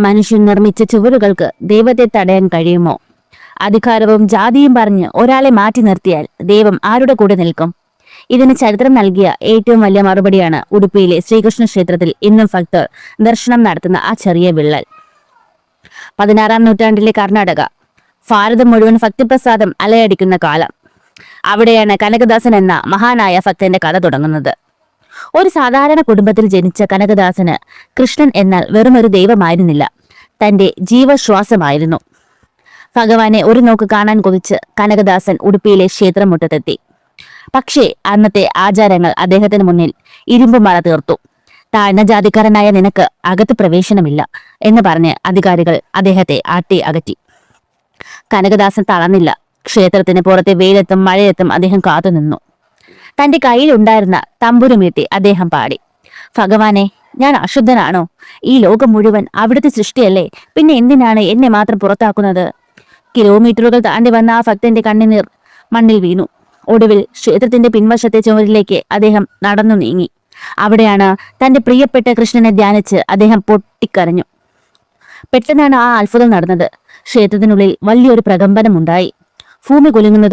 മനുഷ്യൻ നിർമ്മിച്ച ചുവരുകൾക്ക് ദൈവത്തെ തടയാൻ കഴിയുമോ? അധികാരവും ജാതിയും പറഞ്ഞ് ഒരാളെ മാറ്റി നിർത്തിയാൽ ദൈവം ആരുടെ കൂടെ നിൽക്കും? ഇതിന് ചരിത്രം നൽകിയ ഏറ്റവും വലിയ മറുപടിയാണ് ഉടുപ്പിയിലെ ശ്രീകൃഷ്ണ ക്ഷേത്രത്തിൽ ഇന്നും ഭക്തർ ദർശനം നടത്തുന്ന ആ ചെറിയ വിള്ളൽ. 16-ാം നൂറ്റാണ്ടിലെ കർണാടക, ഭാരതം മുഴുവൻ ഭക്തിപ്രസാദം അലയടിക്കുന്ന കാലം. അവിടെയാണ് കനകദാസൻ എന്ന മഹാനായ ഭക്തന്റെ കഥ തുടങ്ങുന്നത്. ഒരു സാധാരണ കുടുംബത്തിൽ ജനിച്ച കനകദാസന് കൃഷ്ണൻ എന്നാൽ വെറുമൊരു ദൈവമായിരുന്നില്ല, തന്റെ ജീവശ്വാസമായിരുന്നു. ഭഗവാനെ ഒരു നോക്ക് കാണാൻ കൊതിച്ച് കനകദാസൻ ഉടുപ്പിയിലെ ക്ഷേത്രമുറ്റത്തെത്തി. പക്ഷേ അന്നത്തെ ആചാരങ്ങൾ അദ്ദേഹത്തിന് മുന്നിൽ ഇരുമ്പുമറ തീർത്തു. താഴ്ന്ന ജാതിക്കാരനായ നിനക്ക് അകത്ത് പ്രവേശനമില്ല എന്ന് പറഞ്ഞ് അധികാരികൾ അദ്ദേഹത്തെ ആട്ടി അകറ്റി. കനകദാസൻ തളർന്നില്ല. ക്ഷേത്രത്തിന് പുറത്തെ വെയിലത്തും മഴയത്തും അദ്ദേഹം കാത്തുനിന്നു. തന്റെ കയ്യിലുണ്ടായിരുന്ന തമ്പുരുമീട്ടി അദ്ദേഹം പാടി, ഭഗവാനെ, ഞാൻ അശുദ്ധനാണോ? ഈ ലോകം മുഴുവൻ അവിടുത്തെ സൃഷ്ടിയല്ലേ, പിന്നെ എന്തിനാണ് എന്നെ മാത്രം പുറത്താക്കുന്നത്? കിലോമീറ്ററുകൾ താണ്ടി വന്ന ആ ഭക്തന്റെ കണ്ണുനീർ മണ്ണിൽ വീണു. ഒടുവിൽ ക്ഷേത്രത്തിന്റെ പിൻവശത്തെ ചുവരിലേക്ക് അദ്ദേഹം നടന്നു നീങ്ങി. അവിടെയാണ് തന്റെ പ്രിയപ്പെട്ട കൃഷ്ണനെ ധ്യാനിച്ച് അദ്ദേഹം പൊട്ടിക്കരഞ്ഞു. പെട്ടെന്നാണ് ആ അത്ഭുതം നടന്നത്. ക്ഷേത്രത്തിനുള്ളിൽ വലിയൊരു പ്രകമ്പനമുണ്ടായി. ഭൂമി കുലുങ്ങുന്നത്